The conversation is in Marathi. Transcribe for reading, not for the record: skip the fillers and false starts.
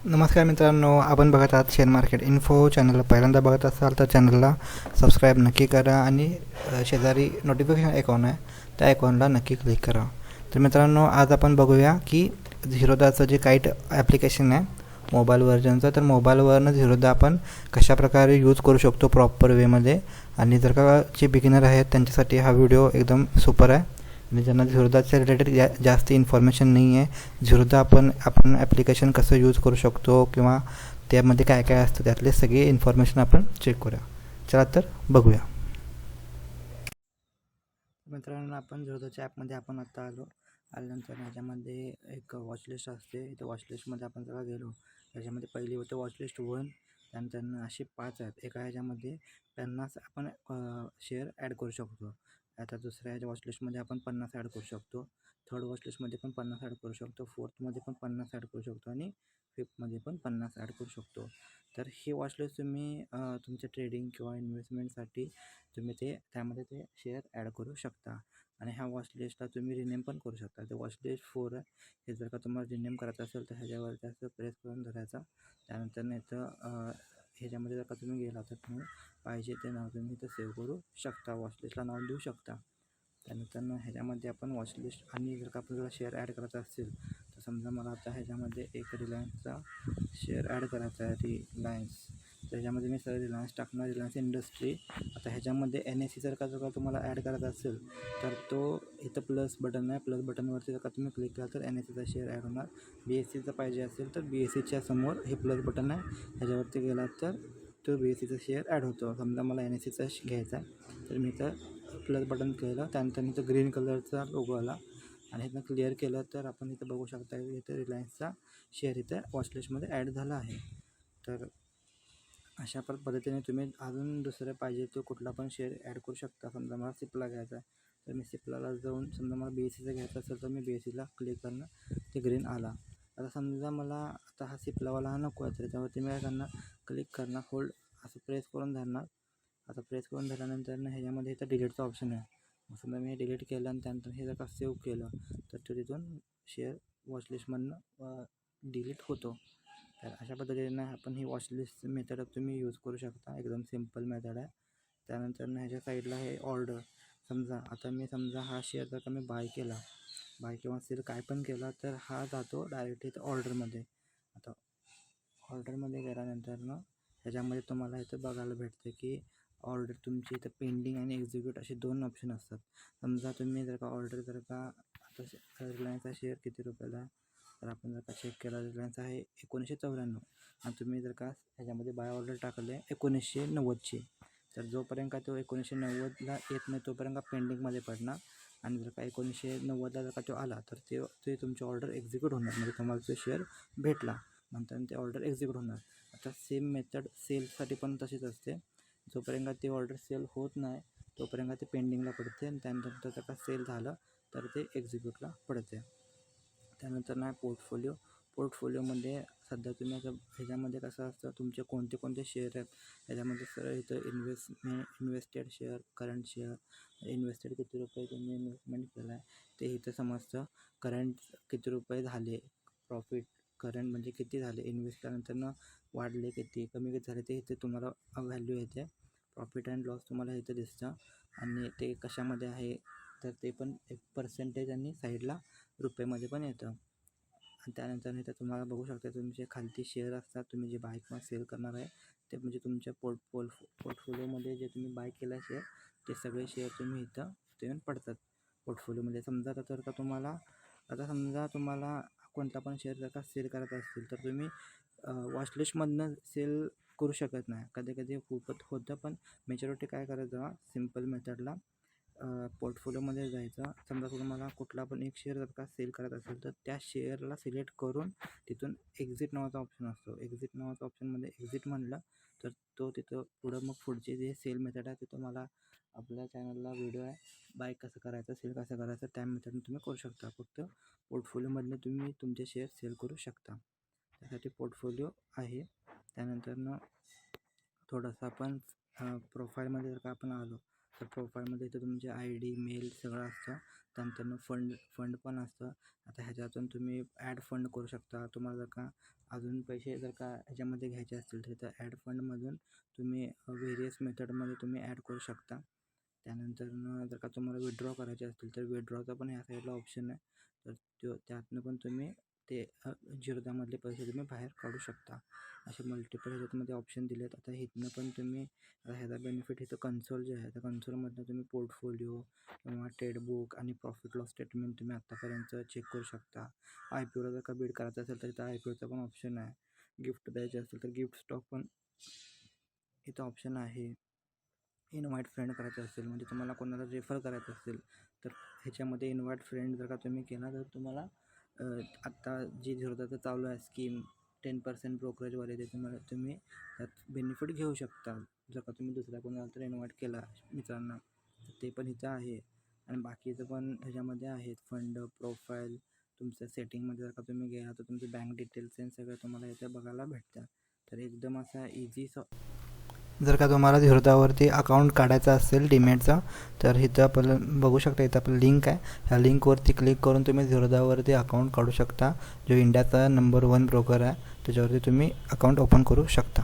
नमस्कार मित्रांनो, आपण बघत आहात शेअर मार्केट इन्फो चॅनलला. पहिल्यांदा बघत असाल तर चॅनलला सबस्क्राईब नक्की करा आणि शेजारी नोटिफिकेशन आयकॉन आहे त्या आयकॉनला नक्की क्लिक करा. तर मित्रांनो, आज आपण बघूया की झिरोदाचं जे काईट ॲप्लिकेशन आहे मोबाईल व्हर्जनचं, तर मोबाईलवरनं झिरोदा आपण कशाप्रकारे यूज करू शकतो प्रॉपर वेमध्ये. आणि जर का जे बिगिनर आहेत त्यांच्यासाठी हा व्हिडिओ एकदम सुपर आहे. आणि ज्यांना झिरोदाच्या रिलेटेड जास्त इन्फॉर्मेशन नाही आहे, झिरोदा आपण ॲप्लिकेशन कसं यूज करू शकतो किंवा त्यामध्ये काय काय असतं त्यातले सगळे इन्फॉर्मेशन आपण चेक करूया. चला तर बघूया. मित्रांनो, आपण झिरोदाच्या ॲपमध्ये आपण आत्ता आल्यानंतर ह्याच्यामध्ये एक वॉचलिस्ट असते. इथं वॉचलिस्टमध्ये आपण जरा गेलो, ह्याच्यामध्ये पहिली होतं वॉचलिस्ट 1. त्यानंतर असे 5 आहेत. एका ह्याच्यामध्ये 50 आपण शेअर ॲड करू शकतो. आता दुसऱ्या ह्याच्या वॉचलिस्टमध्ये आपण 50 ॲड करू शकतो. थर्ड वॉचलिस्टमध्ये पण 50 ॲड करू शकतो. फोर्थमध्ये पण 50 ॲड करू शकतो आणि फिफ्थमध्ये पण 50 ॲड करू शकतो. तर ही वॉचलिस्ट तुम्ही तुमच्या ट्रेडिंग किंवा इन्व्हेस्टमेंटसाठी तुम्ही त्यामध्ये ते शेअर ॲड करू शकता. आणि ह्या वॉचलिस्टला तुम्ही रिनेम पण करू शकता. ते वॉचलिस्ट 4 आहे. हे जर का तुम्हाला रिनेम करायचं असेल तर ह्याच्यावरती असं प्रेस करून धरायचा. त्यानंतर इथं ह्याच्यामध्ये जर का तुम्ही गेला तर तुम्ही पाहिजे ते नाव तुम्ही इथं सेव्ह करू शकता, वॉचलिस्टला नाव देऊ शकता. त्यानंतर ह्याच्यामध्ये आपण वॉचलिस्ट आणि जर का आपल्याला शेअर ॲड करायचा असेल तर समजा मला आता ह्याच्यामध्ये एक रिलायन्सचा शेअर ॲड करायचा आहे, रिलायन्स. तर ह्याच्यामध्ये मी सर रिलायन्स टाकणार, रिलायन्स इंडस्ट्री. आता ह्याच्यामध्ये NSE जर का तुम्हाला ॲड करायचा असेल तर तो इथं प्लस बटन आहे. प्लस बटनवरती जर का तुम्ही क्लिक केला तर NSEचा शेअर ॲड होणार. BSEचा पाहिजे असेल तर BSEच्या समोर हे प्लस बटन आहे, ह्याच्यावरती गेला तर तो BSEचा शेअर ॲड होतो. समजा मला NSEचा घ्यायचा आहे तर मी इथं प्लस बटन केलं, त्यानंतर इथं ग्रीन कलरचा लोगो आला आणि इथं क्लिअर केलं तर आपण इथं बघू शकता की इथं रिलायन्सचा शेअर इथं वॉचलिस्टमध्ये ॲड झाला आहे. तर अशा पद्धतीने तुम्ही अजून दुसरं पाहिजे तो कुठला पण शेअर ॲड करू शकता. समजा मला सिप्ला घ्यायचा आहे तर मी सिप्लाला जाऊन, समजा मला BSEचा घ्यायचा असेल तर मी BSEला क्लिक करणं, ते ग्रीन आला. आता समजा मला आता हा सिप्लावाला हा नको आहे तर त्यावरती मी काय करणार, क्लिक करणार, होल्ड असं प्रेस करून धरणार. आता प्रेस करून झाल्यानंतर ह्याच्यामध्ये इथं डिलीटचा ऑप्शन आहे. समजा मी हे डिलीट केलं आणि त्यानंतर हे जर का सेव्ह केलं तर तो तिथून शेअर वॉचलिस्टमधनं डिलीट होतो. तर अशा पद्धतीने आपण ही वॉचलिस्ट मेथड तुम्ही यूज करू शकता. एकदम सिम्पल मेथड आहे. त्यानंतर ह्याच्या साईडला हे ऑर्डर. समजा आता मी हा शेअर जर का मी बाय किंवा सेल काय पण केला तर हा जातो डायरेक्ट इथं ऑर्डरमध्ये. आता ऑर्डरमध्ये गेल्यानंतर ह्याच्यामध्ये तुम्हाला इथं बघायला भेटते की ऑर्डर तुमची इथं पेंडिंग आणि एक्झिक्यूट असे 2 ऑप्शन असतात. समजा तुम्ही जर का ऑर्डर आता रिलायन्सचा शेअर किती रुपयाला आहे तर आपण जर का चेक केला, रिलायन्स आहे 1994 आणि तुम्ही जर का ह्याच्यामध्ये बाय ऑर्डर टाकले 1990ची, तर जोपर्यंत तो 1990ला येत नाही तोपर्यंत पेंडिंगमध्ये पडणार. आणि जर का 1990ला जर का तो आला तर ते तुमची ऑर्डर एक्झिक्यूट होणार, म्हणजे तुम्हाला तो शेअर भेटला, नंतर ते ऑर्डर एक्झिक्यूट होणार. आता सेम मेथड सेलसाठी पण तशीच असते. जोपर्यंत ते ऑर्डर सेल होत नाही तोपर्यंत ते पेंडिंगला पडते आणि त्यानंतर जर का सेल झालं तर ते एक्झिक्यूटला पडते. त्यानंतर पोर्टफोलिओमध्ये सध्या तुम्ही आता ह्याच्यामध्ये कसं असतं, तुमचे कोणते शेअर आहेत ह्याच्यामध्ये सरळ इथं invested share, current share, invested किती रुपये तुम्ही इन्व्हेस्टमेंट केला आहे ते इथं समजतं. करंट किती रुपये झाले, प्रॉफिट करंट म्हणजे किती झाले, इन्व्हेस्ट केल्यानंतर वाढले किती, कमी किती झाले ते इथे तुम्हाला व्हॅल्यू येते. प्रॉफिट अँड लॉस तुम्हाला इथं दिसतं आणि ते कशामध्ये आहे तर ते पण एक पर्सेंटेज आणि साईडला रुपयेमध्ये पण येतं. आणि त्यानंतर इथं तुम्हाला बघू शकता तुमचे खालती शेअर असतात, तुम्ही जे बाय किंवा सेल करणार आहे ते, म्हणजे तुमच्या पोर्टफोलिओमध्ये जे तुम्ही बाय केलं शेअर ते सगळे शेअर तुम्ही इथं पडतात पोर्टफोलिओमध्ये. समजा समजा तुम्हाला कोणता पण शेअर जर का सेल करायचा असेल तर तुम्ही वॉचलिस्टमधनं सेल करू शकत नाही. कधी होतं, पण मेजॉरिटी काय करायचं, सिम्पल मेथडला पोर्टफोलिओमध्ये जायचं. समजा तुम्हाला कुठला पण एक शेअर जर का सेल करायचा असेल तर त्या शेअरला सिलेक्ट करून तिथून एक्झिट नावाचा ऑप्शन असतो. एक्झिट नावाचा ऑप्शनमध्ये एक्झिट म्हणलं तर तो तिथं मग पुढचे जे सेल मेथड आहे ते तुम्हाला आपल्या चॅनलला व्हिडिओ आहे, बाय कसं करायचं, सेल कसं करायचं, त्या मेथडने तुम्ही करू शकता. फक्त पोर्टफोलिओमधले तुम्ही तुमचे शेअर सेल करू शकता, त्यासाठी पोर्टफोलिओ आहे. त्यानंतर थोडंसं आपण प्रोफाईलमध्ये जर का आपण आलो तर प्रोफाईलमध्ये इथं तुमचे ID, मेल सगळं असतं. त्यानंतर फंड पण असतं. आता ह्याच्यातून तुम्ही ॲड फंड करू शकता. तुम्हाला जर का अजून पैसे जर का ह्याच्यामध्ये घ्यायचे असतील तर ॲड फंडमधून तुम्ही व्हेरियस मेथडमध्ये तुम्ही ॲड करू शकता. त्यानंतर जर का तुम्हाला विड्रॉ करायचे असतील तर विड्रॉचा पण ह्या साईडला ऑप्शन आहे. तर त्यातनं पण तुम्ही ते झिरोधामधले पैसे तुम्ही बाहेर काढू शकता. असे मल्टिपल ह्याच्यामध्ये ऑप्शन दिले आहेत. आता इथनं पण तुम्ही ह्याचा बेनिफिट इथं कन्सोल जे आहे त्या कन्सोलमधनं तुम्ही पोर्टफोलिओ किंवा ट्रेडबुक आणि प्रॉफिट लॉस स्टेटमेंट तुम्ही आत्तापर्यंत चेक करू शकता. IPOला जर का बीड करायचं असेल तर इथं IPOचा पण ऑप्शन आहे. गिफ्ट द्यायचे असेल तर गिफ्ट स्टॉक पण इथं ऑप्शन आहे. इन्व्हाइट फ्रेंड करायचं असेल म्हणजे तुम्हाला कोणाला रेफर करायचं असेल तर ह्याच्यामध्ये इन्व्हाइट फ्रेंड जर का तुम्ही केला तर तुम्हाला आत्ता जी झिरोधाचं चालू आहे स्कीम 10% ब्रोकरेजवाले ते तुम्ही त्यात बेनिफिट घेऊ शकता. जर का तुम्ही दुसऱ्या कोणाला तर इन्व्हाइट केला मित्रांना तर ते पण इथं आहे. आणि बाकीचं पण ह्याच्यामध्ये आहेत फंड प्रोफाईल. तुमच्या सेटिंगमध्ये जर का तुम्ही गेला तर तुमचे बँक डिटेल्स आणि सगळं तुम्हाला इथं बघायला भेटतं. तर एकदम असा इझी जर का तुम्हाला झिरोधावरती अकाउंट काढायचं असेल डीमॅटचा तर इथं आपलं बघू शकता. इथं आपलं लिंक आहे. ह्या लिंकवरती क्लिक करून तुम्ही झिरोधावरती अकाउंट काढू शकता. जो इंडियाचा नंबर 1 ब्रोकर आहे त्याच्यावरती तुम्ही अकाउंट ओपन करू शकता.